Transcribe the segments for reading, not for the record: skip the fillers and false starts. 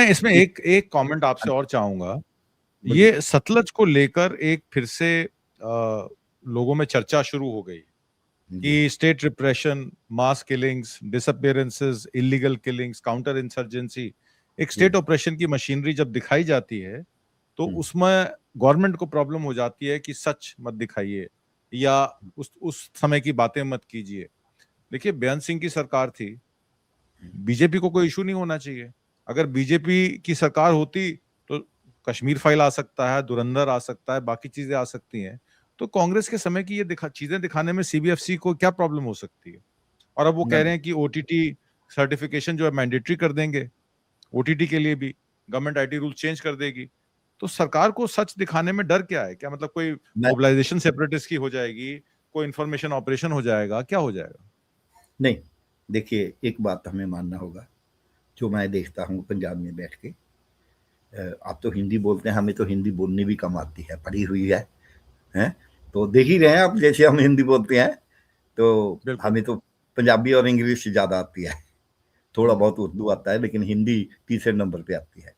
मैं इसमें एक एक कमेंट आपसे और चाहूँगा। बोलिए। ये सतलज को लेकर एक फिर से लोगों में चर्चा शुरू हो गई जी, कि state repression, mass killings, disappearances, illegal killings, counter insurgency, एक जी। स्टेट ऑपरेशन की मशीनरी जब दिखाई जाती है, तो हुँ, उसमें गवर्नमेंट को प्रॉब्लम हो जाती है कि सच मत दिखाइए या उस समय की बातें मत कीजिए। देखिए, बेअंत सिंह की सरकार थी, बीजेपी को कोई इश्यू नहीं होना चाहिए। अगर बीजेपी की सरकार होती तो कश्मीर फाइल आ सकता है, धुरंधर आ सकता है, बाकी चीजें आ सकती हैं। तो कांग्रेस के समय की ये चीजें दिखाने में सीबीएफसी को क्या प्रॉब्लम हो सकती है? और अब वो कह रहे नहीं, हैं कि ओटीटी सर्टिफिकेशन जो है मैंडेटरी कर देंगे, ओटीटी के लिए भी गवर्नमेंट आईटी रूल चेंज कर देगी। तो सरकार को सच दिखाने में डर क्या है? क्या मतलब कोई मैं मोबिलाइजेशन सेपरेटिस्ट की हो जाएगी, कोई इंफॉर्मेशन ऑपरेशन हो जाएगा, क्या हो जाएगा? नहीं, देखिए एक बात हमें मानना होगा, जो मैं देखता हूँ पंजाब में बैठ के। आप तो हिंदी बोलते हैं, हमें तो हिंदी बोलनी भी कम आती है, पढ़ी हुई है, हैं? तो देख ही रहे हैं आप, जैसे हम हिंदी बोलते हैं, तो बिल्कुल। हमें तो पंजाबी और इंग्लिश ज़्यादा आती है। थोड़ा हुँ। बहुत उर्दू आता है, लेकिन हिंदी तीसरे नंबर पे आती है।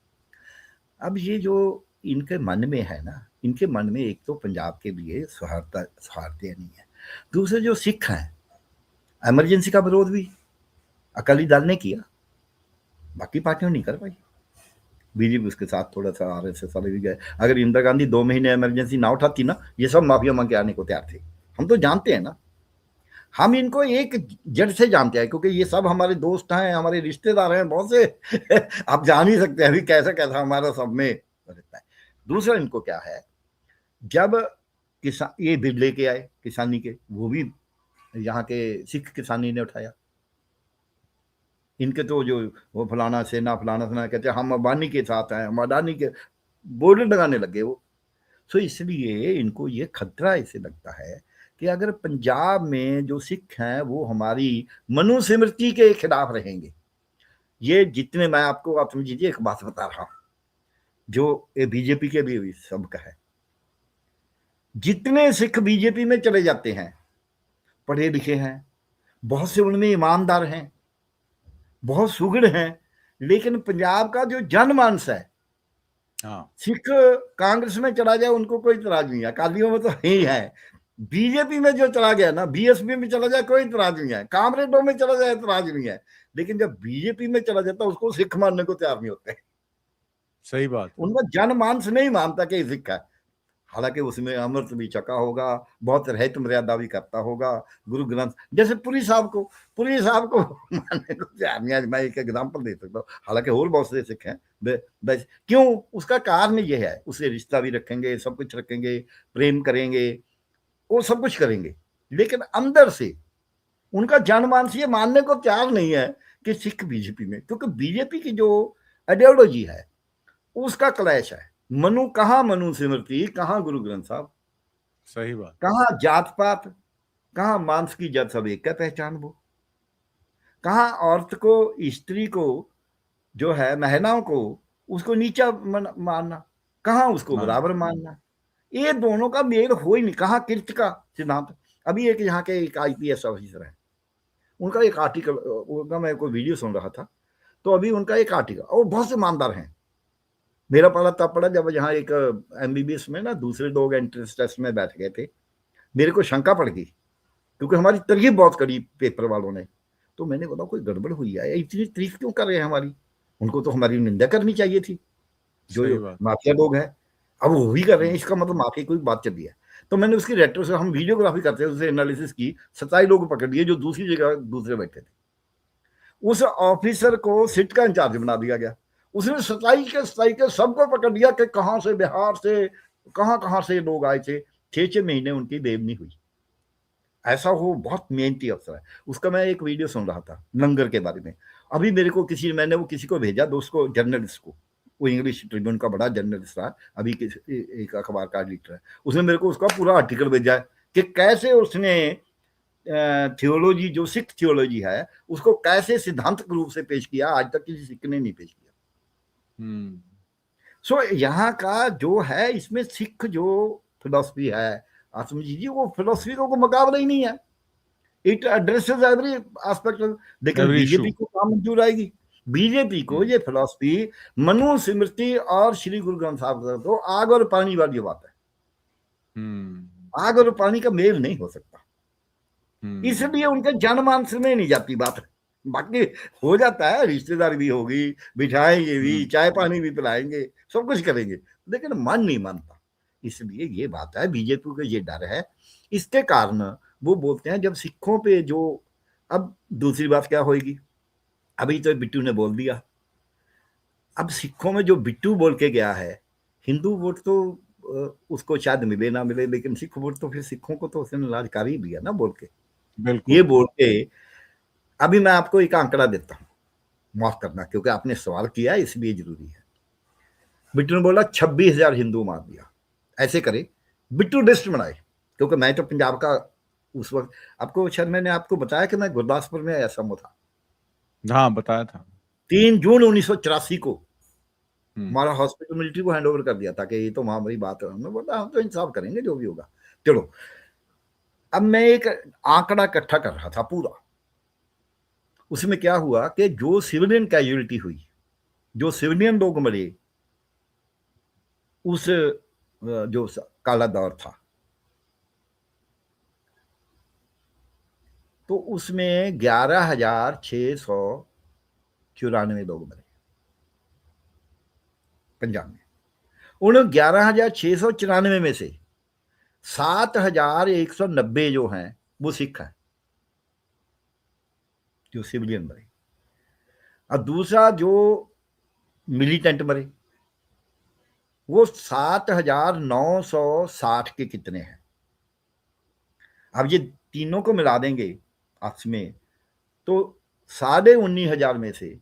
अब ये जो इनके मन में है ना, इनके मन में एक तो पंजाब के लिए सौहार्द नहीं है। दूसरे जो सिख हैं, इमरजेंसी का विरोध भी अकाली दल ने किया, बाकी पार्टियों नहीं कर पाई। बीजेपी उसके साथ थोड़ा-सा आरएसएस वाले भी गए। अगर इंदिरा गांधी 2 महीने इमरजेंसी ना उठाती ना, ये सब माफिया मांग के आने को तैयार थे। हम तो जानते हैं ना, हम इनको एक जड़ से जानते हैं, क्योंकि ये सब हमारे दोस्त हैं, हमारे रिश्तेदार हैं बहुत से। आप जान ही सकते हैं अभी कैसा-कैसा हमारा सब में रहता है। दूसरा इनको क्या है, जब ये बिल लेके आए किसानी के, वो भी यहाँ के सिख किसानी ने उठाया। इनके तो जो वो फलाना सेना कहते हैं हम अबानी के साथ हैं, हम अडानी के बोर्ड लगाने लगे वो। सो इसलिए इनको ये खतरा ऐसे लगता है कि अगर पंजाब में जो सिख हैं वो हमारी मनुस्मृति के खिलाफ रहेंगे। ये जितने मैं आपको आप समझिए एक बात बता रहा हूँ, जो ये बीजेपी के भी सबका है। जितने सिख बीजेपी में चले जाते हैं, पढ़े लिखे हैं, बहुत से उनमें ईमानदार हैं, बहुत सुघड़ हैं, लेकिन पंजाब का जो जनमानस है, हाँ। सिख कांग्रेस में चला जाए उनको कोई इतराज नहीं है, अकालियों में तो ही है। बीजेपी में जो चला गया ना, बीएसपी में चला जाए कोई इतराज नहीं है, कामरेडों में चला जाए इतराज नहीं है, लेकिन जब बीजेपी में चला जाता है उसको सिख मानने को तैयार नहीं होते। सही बात। उनका जनमानस नहीं मानता कि सिख है। हालांकि उसमें अमृत भी चका होगा, बहुत रहत मर्यादा भी करता होगा। गुरु ग्रंथ जैसे पुरी साहब को मानने को तैयार नहीं है। मैं एक एग्जाम्पल दे सकता हूँ, हालांकि और बहुत से सिख हैं। क्यों? उसका कारण ये है, उसे रिश्ता भी रखेंगे, सब कुछ रखेंगे, प्रेम करेंगे, वो सब कुछ करेंगे, लेकिन अंदर से उनका जनमानस ये मानने को तैयार नहीं है कि सिख बीजेपी में, क्योंकि बीजेपी की जो आइडियोलॉजी है उसका क्लैश है। कहाँ मनु स्मृति, कहाँ गुरु ग्रंथ साहब, सही बात। कहाँ जात पात, कहाँ मांस की जात सब एक का पहचान वो, कहाँ औरत को, स्त्री को, जो है महिलाओं को, उसको नीचा मानना, कहाँ उसको हाँ। बराबर मानना। ये दोनों का मेल हो ही नहीं। कहाँ किर्त का सिद्धांत। अभी एक यहाँ के एक आईपीएस ऑफिसर है, उनका एक आर्टिकल, उनका मैं कोई वीडियो सुन रहा था, तो अभी उनका एक आर्टिकल, और बहुत से ईमानदार हैं। मेरा पढ़ा तब पढ़ा जब यहाँ एक एमबीबीएस में ना दूसरे लोग एंट्रेंस टेस्ट में बैठ गए थे। मेरे को शंका पड़ गई, क्योंकि हमारी तारीफ बहुत करी पेपर वालों ने। तो मैंने बोला कोई गड़बड़ हुई है, इतनी तारीफ क्यों कर रहे हैं हमारी? उनको तो हमारी निंदा करनी चाहिए थी, सही जो बात। माफिया लोग हैं। अब वो भी कर रहे हैं, हुँ। इसका मतलब माफिया कोई बात चल रही है। तो मैंने उसकी रेट्रो से, हम वीडियोग्राफी करते हैं, उससे एनालिसिस की। 27 लोग पकड़ लिए जो दूसरी जगह दूसरे बैठे थे। उस ऑफिसर को सिट का इंचार्ज बना दिया गया। उसने 27 के सबको पकड़ लिया कि कहाँ से, बिहार से, कहाँ कहाँ से लोग आए थे। 6 महीने उनकी बेवनी हुई। ऐसा हो, बहुत मेहनती अफसर है। उसका मैं एक वीडियो सुन रहा था लंगर के बारे में। अभी मेरे को मैंने वो किसी को भेजा, दोस्त को, जर्नलिस्ट को। वो इंग्लिश ट्रिब्यून का बड़ा जर्नलिस्ट था, अभी एक अखबार का एडिटर है। उसने मेरे को उसका पूरा आर्टिकल भेजा है कि कैसे उसने थियोलॉजी, जो सिख थियोलॉजी है, उसको कैसे सिद्धांत रूप से पेश किया, आज तक किसी सिख ने नहीं पेश किया। सो यहाँ का जो है, इसमें सिख जो फिलोसफी है, आप समझिए वो फिलोसफी का कोई मुकाबला ही नहीं है। It addresses every aspect. लेकिन एवरी इश्यू। बीजेपी को काम मंजूर आएगी, बीजेपी को ये फिलॉसफी मनु स्मृति और श्री गुरु ग्रंथ साहब का तो आग और पानी वाली बात है। आग और पानी का मेल नहीं हो सकता, इसलिए उनके जनमानस में नहीं जाती बात। बाकी हो जाता है, रिश्तेदार भी होगी, बिठाएंगे भी, चाय पानी भी पिलाएंगे, सब कुछ करेंगे, लेकिन मन नहीं मानता। इसलिए ये बात है, बीजेपी को ये डर है। इसके कारण वो बोलते हैं जब सिखों पे जो, अब दूसरी बात क्या होगी, अभी तो बिट्टू ने बोल दिया, अब सिखों में जो बिट्टू बोल के गया है, हिंदू वोट तो उसको शायद मिले ना मिले, लेकिन सिख वोट तो फिर सिखों को तो उसने नाराज कर ही दिया ना बोल के। ये बोल के अभी मैं आपको एक आंकड़ा देता हूं, माफ करना क्योंकि आपने सवाल किया इसलिए जरूरी है। बिट्टू ने बोला 26,000 हिंदू मार दिया। ऐसे करे बिट्टू लिस्ट बनाए, क्योंकि मैं तो पंजाब का उस वक्त, आपको शायद मैंने आपको बताया कि मैं गुरदासपुर में एसएमओ था। हाँ बताया था। 3 जून 1984 को हमारा हॉस्पिटल मिलिट्री को हैंड ओवर कर दिया था कि ये तो महामारी बात है। हमने बोला हम तो इंसाफ करेंगे जो भी होगा। चलो, अब मैं एक आंकड़ा इकट्ठा कर रहा था पूरा, उसमें क्या हुआ कि जो सिविलियन कैजुअलिटी हुई, जो सिविलियन लोग मरे उस जो काला दौर था, तो उसमें 11,694 लोग मरे पंजाब में। उन 11,694 में से 7,190 जो हैं वो सिख हैं, जो सिविलियन मरे। और दूसरा जो मिलिटेंट मरे वो 7,960 के कितने हैं। अब ये तीनों को मिला देंगे आपस में तो 19,500 में से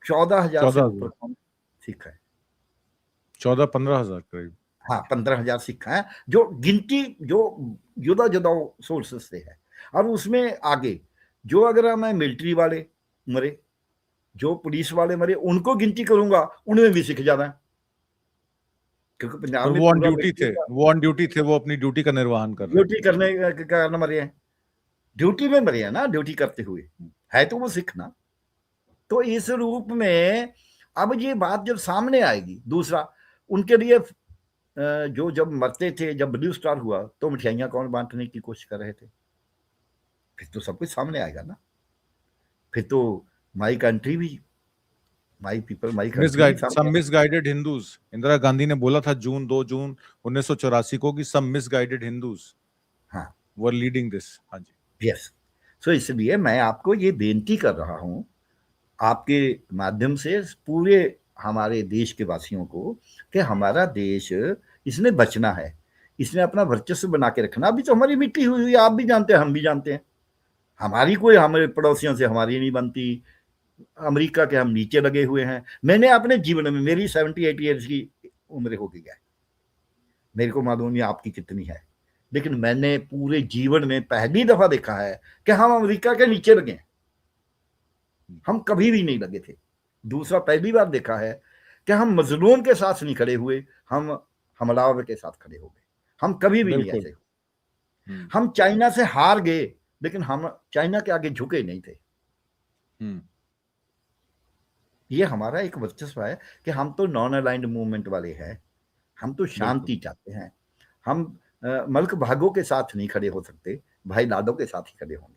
14,000 से ऊपर सिख है। 14-15 हजार करीब। हाँ, 15,000 सिख हैं, जो गिनती जो जुदा जुदा सोर्सेस से है। और उसमें आगे जो अगर मैं मिलिट्री वाले मरे, जो पुलिस वाले मरे, उनको गिनती करूंगा, उनमें भी सिख ज्यादा है, क्योंकि पंजाब में वो ऑन ड्यूटी थे, वो ऑन ड्यूटी थे, वो अपनी ड्यूटी का निर्वहन कर रहे ड्यूटी करने के कारण मरे हैं, ड्यूटी में मरे हैं ना, ड्यूटी करते हुए है तो वो सिख ना। तो इस रूप में अब ये बात जब सामने आएगी, दूसरा उनके लिए जो जब मरते थे, जब ब्लू स्टार हुआ तो मिठाइयां कौन बांटने की कोशिश कर रहे थे, फिर तो सब कुछ सामने आएगा ना। फिर तो माई कंट्री भी, my people, my country. Some misguided Hindus, Indira Gandhi ने बोला था 2 जून 1984 को कि सम मिसगाइडेड हिंदूज हाँ वर लीडिंग दिस। हाँ जी, यस। सो इसलिए मैं आपको ये बेनती कर रहा हूं आपके माध्यम से पूरे हमारे देश के वासियों को कि हमारा देश, इसने बचना है, इसने अपना वर्चस्व बना के रखना। अभी तो हमारी मिट्टी हुई हुई, आप भी जानते हैं, हम भी जानते हैं, हमारी कोई हमारे पड़ोसियों से हमारी नहीं बनती। अमेरिका के हम नीचे लगे हुए हैं। मैंने अपने जीवन में, मेरी 78 ईयर्स की उम्र हो गई है, मेरे को मालूम नहीं आपकी कितनी है, लेकिन मैंने पूरे जीवन में पहली दफा देखा है कि हम अमेरिका के नीचे लगे। हम कभी भी नहीं लगे थे। दूसरा, पहली बार देखा है कि हम मजलूम के साथ नहीं खड़े हुए, हम हमलावर के साथ खड़े हो गए। हम कभी भी नहीं ऐसे हुए। हम चाइना से हार गए, लेकिन हम चाइना के आगे झुके नहीं थे। ये हमारा एक वर्चस्व है कि हम तो नॉन अलाइंड मूवमेंट वाले हैं, हम तो शांति चाहते हैं। हम मल्क भागों के साथ नहीं खड़े हो सकते, भाई लाडो के साथ ही खड़े होंगे।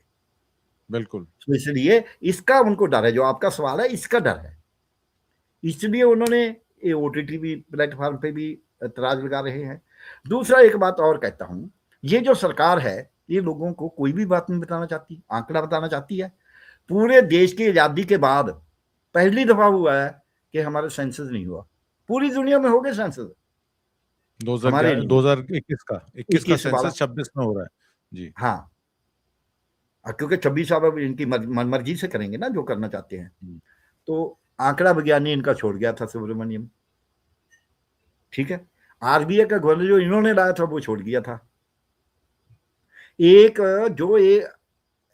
बिल्कुल। तो इसलिए इसका उनको डर है, जो आपका सवाल है इसका डर है, इसलिए उन्होंने ये OTT भी प्लेटफॉर्म पे भी एतराज लगा रहे हैं। दूसरा, एक बात और कहता हूं, ये जो सरकार है ये लोगों को कोई भी बात नहीं बताना चाहती, आंकड़ा बताना चाहती है। पूरे देश की आजादी के बाद पहली दफा हुआ है कि हमारा सेंसस नहीं हुआ। पूरी दुनिया में हो गए सेंसस, 2021 का 21 का 21 वाला। सेंसस 26 में हो रहा है जी। हाँ, क्योंकि 26 साल इनकी मनमर्जी से करेंगे ना जो करना चाहते हैं। तो आंकड़ा विज्ञानी इनका छोड़ गया था सुब्रमण्यम, ठीक है। RBI का गवर्नर जो इन्होंने लाया था वो छोड़ गया था। एक जो ये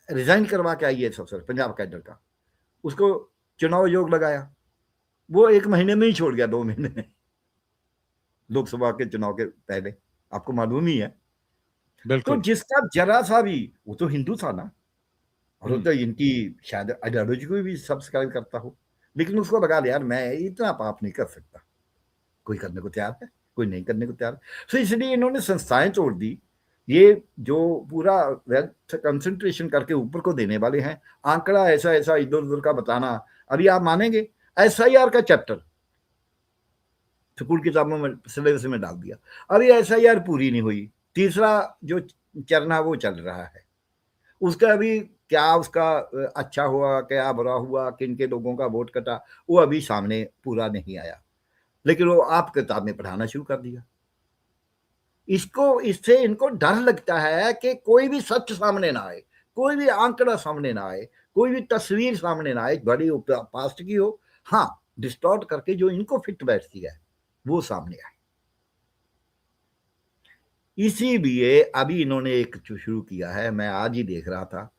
रिजाइन करवा के आई है अफसर पंजाब कैडर का, उसको चुनाव आयोग लगाया, वो 1 महीने में ही छोड़ गया, 2 महीने में, लोकसभा के चुनाव के पहले, आपको मालूम ही है। तो जिसका जरा सा भी, वो तो हिंदू था ना, और तो इनकी शायद आइडियोलॉजी को भी सब्सक्राइब करता हो, लेकिन उसको लगा यार मैं इतना पाप नहीं कर सकता, कोई करने को तैयार है, कोई नहीं करने को तैयार। तो इसलिए इन्होंने संस्थाएं तोड़ दी। ये जो पूरा कंसंट्रेशन करके ऊपर को देने वाले हैं, आंकड़ा ऐसा ऐसा इधर उधर का बताना। अभी आप मानेंगे SIR का चैप्टर स्कूल किताबों में सिलेबस में डाल दिया, अभी SIR पूरी नहीं हुई, तीसरा जो चरण है वो चल रहा है, उसका अभी क्या उसका अच्छा हुआ क्या बुरा हुआ, किन के लोगों का वोट कटा, वो अभी सामने पूरा नहीं आया, लेकिन वो आप किताब में पढ़ाना शुरू कर दिया। इससे इनको डर लगता है कि कोई भी सच सामने ना आए, कोई भी आंकड़ा सामने ना आए, कोई भी तस्वीर सामने ना आए, बड़ी पास्ट की हो, हाँ डिस्टॉर्ट करके जो इनको फिट बैठती है वो सामने आए। इसीलिए अभी इन्होंने एक शुरू किया है, मैं आज ही देख रहा था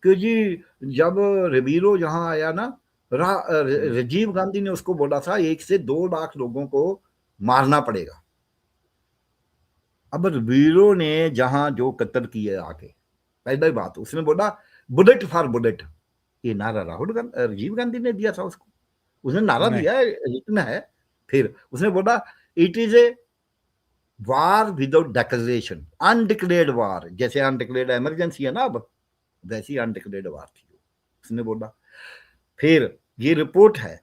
कि जी जब रिबीरो जहां आया ना, राजीव गांधी ने उसको बोला था 1 से 2 लाख लोगों को मारना पड़ेगा। अब रिबीरो ने जहां जो कत्ल किए आके, पहली बात उसने बोला बुलेट फॉर बुलेट, ये नारा राजीव गांधी ने दिया था उसको, उसने नारा दिया है, इतना है। फिर उसने बोला it is a war without declaration, undeclared war, जैसे अनडिक्लेयर्ड इमरजेंसी है ना अब, वैसी अनडिक्लेयर्ड वार थी उसने बोला। फिर ये रिपोर्ट है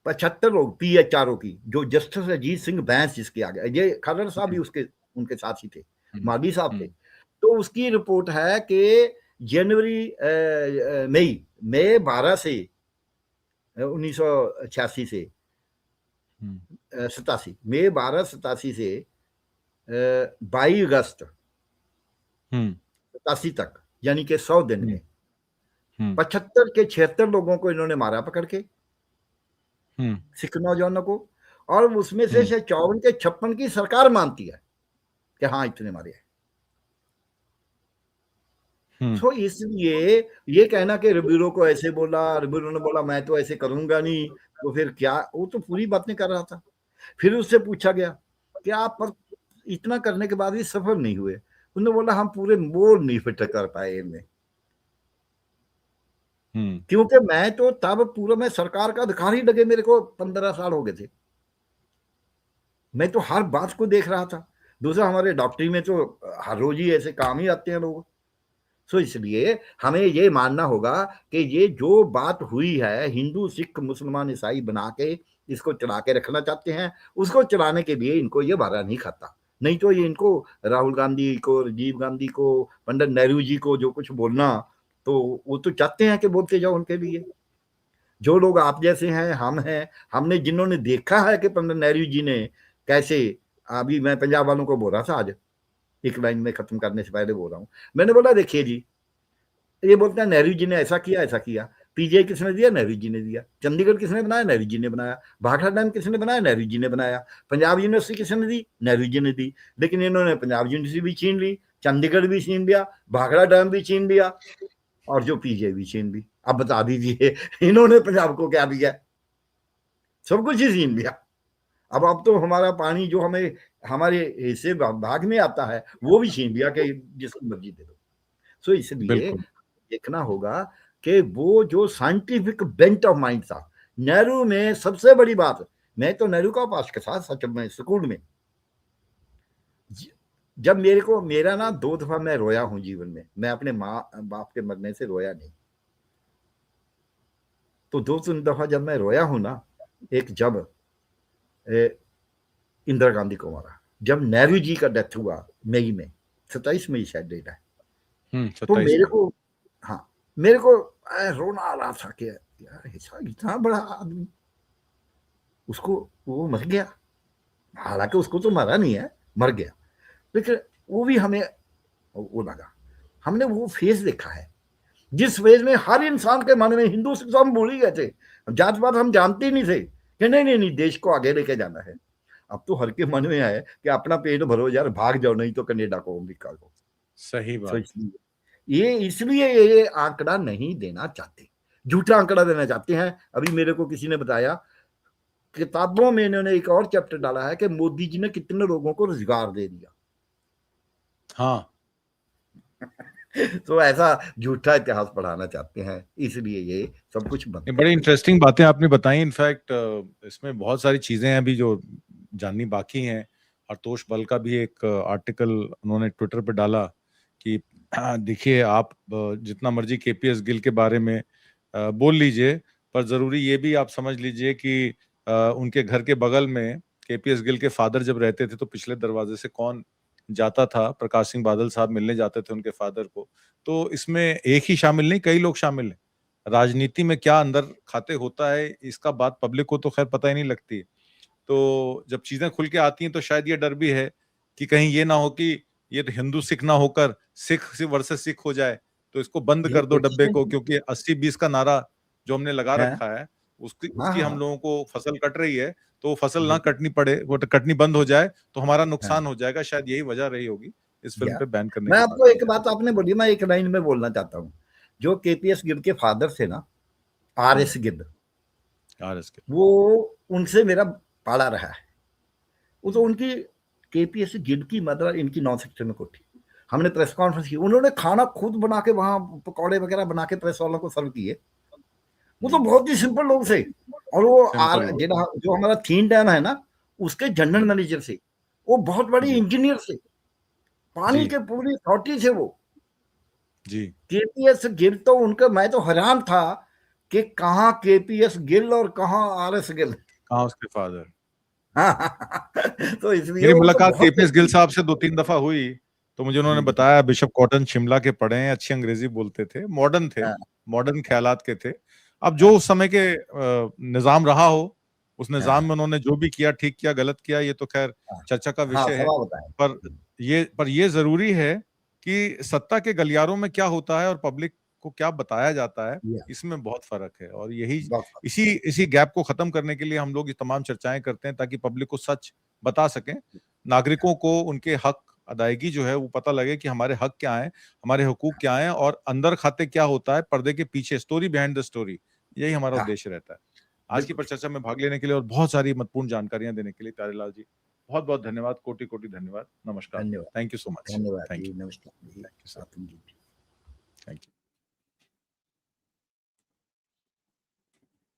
75 लोग PHRO की, जो जस्टिस अजीत सिंह बैंस जिसके आगे, ये खरड़ साहब भी उसके उनके साथ ही थे, माली साहब थे, तो उसकी रिपोर्ट है कि जनवरी मई 12 से 1986 से 87 मई 12 87 से 22 अगस्त 87 तक, यानी कि 100 दिन में 75 के 76 लोगों को इन्होंने मारा पकड़ के, सिख नौजवानों को, और उसमें से 54 के 56 की सरकार मानती है कि हाँ इतने मारे हैं। तो इसलिए ये कहना कि रिबीरो को ऐसे बोला, रिबीरो ने बोला मैं तो ऐसे करूंगा नहीं, तो फिर क्या, वो तो पूरी बातें कर रहा था। फिर उससे पूछा गया कि आप पर इतना करने के बाद भी सफल नहीं हुए, उन्होंने बोला हम पूरे मोड़ नहीं फिट कर पाए इनमें, क्योंकि मैं तो तब पूरा मैं सरकार का अधिकारी लगे, मेरे को 15 साल हो गए थे, मैं तो हर बात को देख रहा था। दूसरा हमारे डॉक्टरी में तो हर रोज ही ऐसे काम ही आते हैं लोग। तो इसलिए हमें ये मानना होगा कि ये जो बात हुई है, हिंदू सिख मुसलमान ईसाई बना के इसको चला के रखना चाहते हैं, उसको चलाने के लिए इनको ये बारा नहीं खाता। नहीं तो ये इनको राहुल गांधी को, राजीव गांधी को, पंडित नेहरू जी को जो कुछ बोलना, तो वो तो चाहते हैं कि बोलते जाओ उनके लिए। जो लोग आप जैसे हैं, हम हैं, हमने जिन्होंने देखा है कि पंडित नेहरू जी ने कैसे, अभी मैं पंजाब वालों को बोल रहा था आज, एक लाइन में खत्म करने से पहले बोल रहा हूँ, मैंने बोला देखिए जी, ये बोलते हैं नेहरू जी ने ऐसा किया ऐसा किया, PGI किसने दिया, नेहरू जी ने दिया, चंडीगढ़ किसने बनाया, नेहरू जी ने बनाया, भाखड़ा डैम किसने बनाया, नेहरू जी ने बनाया, पंजाब यूनिवर्सिटी किसने दी, नेहरू जी ने दी। लेकिन इन्होंने पंजाब यूनिवर्सिटी भी छीन ली, चंडीगढ़ भी छीन लिया, भाखड़ा डैम भी छीन लिया, और जो PGI भी छीन ली। अब बता दीजिए इन्होंने पंजाब को क्या दिया, सब कुछ ही छीन लिया। अब तो हमारा पानी जो हमें हमारे हिस्से भाग में आता है वो भी छीन लिया कि जिसको मर्जी दे दो। सो इसलिए देखना होगा कि वो जो साइंटिफिक बेंट ऑफ माइंड था नेहरू में, सबसे बड़ी बात, मैं तो नेहरू का उपासक था सच में स्कूल में। जब मेरा ना 2 दफा मैं रोया हूं जीवन में, मैं अपने माँ बाप के मरने से रोया नहीं, तो 2-3 दफा जब मैं रोया हूं ना, एक जब इंदिरा गांधी को मारा, जब नेहरू जी का डेथ हुआ मई में, 27 मई शायद डेट है, तो मेरे को, हाँ मेरे को रोना आ रहा था कि यार ऐसा इतना बड़ा आदमी, उसको वो मर गया, हालांकि उसको तो मरा नहीं है, मर गया, लेकिन वो भी हमें वो लगा। हमने वो फेज देखा है जिस फेज में हर इंसान के मन में, हिंदू सिख तो हम भूल ही गए थे, जात पात हम जानते ही नहीं थे कि नहीं देश को आगे लेके जाना है। अब तो हर के मन में है कि अपना पेट भरो यार, भाग जाओ, नहीं तो कनाडा को, अमेरिका को। सही बात। इसलिए ये आंकड़ा नहीं देना चाहते, झूठा आंकड़ा देना चाहते हैं। अभी मेरे को किसी ने बताया, किताबों में इन्होंने एक और चैप्टर डाला है कि मोदी जी ने कितने लोगों को रोजगार दे दिया। हाँ तो ऐसा झूठा इतिहास पढ़ाना चाहते हैं, इसलिए ये सब कुछ बनता बड़ी है। इंटरेस्टिंग बातें आपने बताई। इनफैक्ट इसमें बहुत सारी चीजें हैं अभी जो जाननी बाकी हैं। हरतोष बल का भी एक आर्टिकल उन्होंने ट्विटर पे डाला कि देखिए आप जितना मर्जी केपीएस गिल के बारे में बोल लीजिए, पर जरूरी ये भी आप समझ लीजिए कि उनके घर के बगल में केपीएस गिल के फादर जब रहते थे तो पिछले दरवाजे से कौन जाता था, प्रकाश सिंह बादल साहब मिलने जाते थे उनके फादर को। तो इसमें एक ही शामिल नहीं, कई लोग शामिल हैं। राजनीति में क्या अंदर खाते होता है इसका बात पब्लिक को तो खैर पता ही नहीं लगती। तो जब चीजें खुल के आती हैं तो शायद ये डर भी है कि कहीं ये ना हो कि ये तो हिंदू सिख ना होकर सिख वर्सेस सिख हो जाए, तो इसको बंद ये कर दो डब्बे को, एक्सटेंशन क्योंकि 80-20 का नारा जो हमने लगा है। रखा है उसकी हाँ, उसकी हम हाँ, लोगों को फसल कट रही है, तो वो फसल ना बिल्कुल। कटनी पड़े, वो तो कटनी बंद हो जाए तो हमारा हाँ, नुकसान हो जाएगा। शायद यही वजह रही होगी इस फिल्म या पे बैन करने मैं की बात आपको की एक है। बात आपने बोली, मैं एक लाइन में बोलना चाहता हूँ। जो केपीएस गिल के फादर थे ना, आरएस गिल, आरएस के। वो उनसे मेरा पाला रहा है। वो तो उनकी केपीएस गिल की मदर इनकी 9 सेक्टर में कोठी। हमने प्रेस कॉन्फ्रेंस की, उन्होंने खाना खुद बना के वहां पकौड़े वगैरह बना के प्रेस वालों को सर्व किए। वो तो बहुत ही सिंपल लोग थे। और वो सिंपल लोग। जो हमारा थीन डैम है ना, उसके जनरल मैनेजर से, वो बहुत बड़े जी इंजीनियर थे, पानी जी के पूरी अथॉरिटी थे वो। जी। केपीएस गिल तो उनका, मैं तो हैरान था कि कहाँ केपीएस गिल और कहाँ आरएस गिल। कहाँ उसके फादर। तो इसलिए मेरी वो तो मुलाकात बहुत केपीएस गिल साहब से 2-3 दफा हुई, तो मुझे उन्होंने हम्म, बताया बिशप कॉटन शिमला के पढ़े हैं, अच्छी अंग्रेजी बोलते थे, मॉडर्न थे, हाँ, मॉडर्न ख्यालात के थे। अब जो हाँ, उस समय के निजाम रहा हो, उस निजाम हाँ, में उन्होंने जो भी किया, ठीक किया, गलत किया, ये तो खैर हाँ, चर्चा का हाँ, विषय है। सवाल बताएं। पर ये जरूरी है कि सत्ता के गलियारों में क्या होता है और पब्लिक को क्या बताया जाता है, या, इसमें बहुत फर्क है। और यही बहुत इसी इसी गैप को खत्म करने के लिए हम लोग ये तमाम चर्चाएं करते हैं, ताकि पब्लिक को सच बता सकें, नागरिकों को उनके हक अदायगी जो है वो पता लगे कि हमारे हक क्या हैं, हमारे हुकूक क्या हैं, और अंदर खाते क्या होता है पर्दे के पीछे, स्टोरी बिहाइंड द स्टोरी। यही हमारा हाँ, उद्देश्य रहता है। आज की बिल्कुल ठीक। परिचर्चा में भाग लेने के लिए और बहुत सारी महत्वपूर्ण जानकारियां देने के लिए प्यारेलाल जी, बहुत बहुत धन्यवाद, कोटि कोटि धन्यवाद। नमस्कार। धन्यवाद। Thank you so much. धन्यवाद थैंक जी, यू। नमस्कार जी, थैंक यू सर। आप जी। Thank you.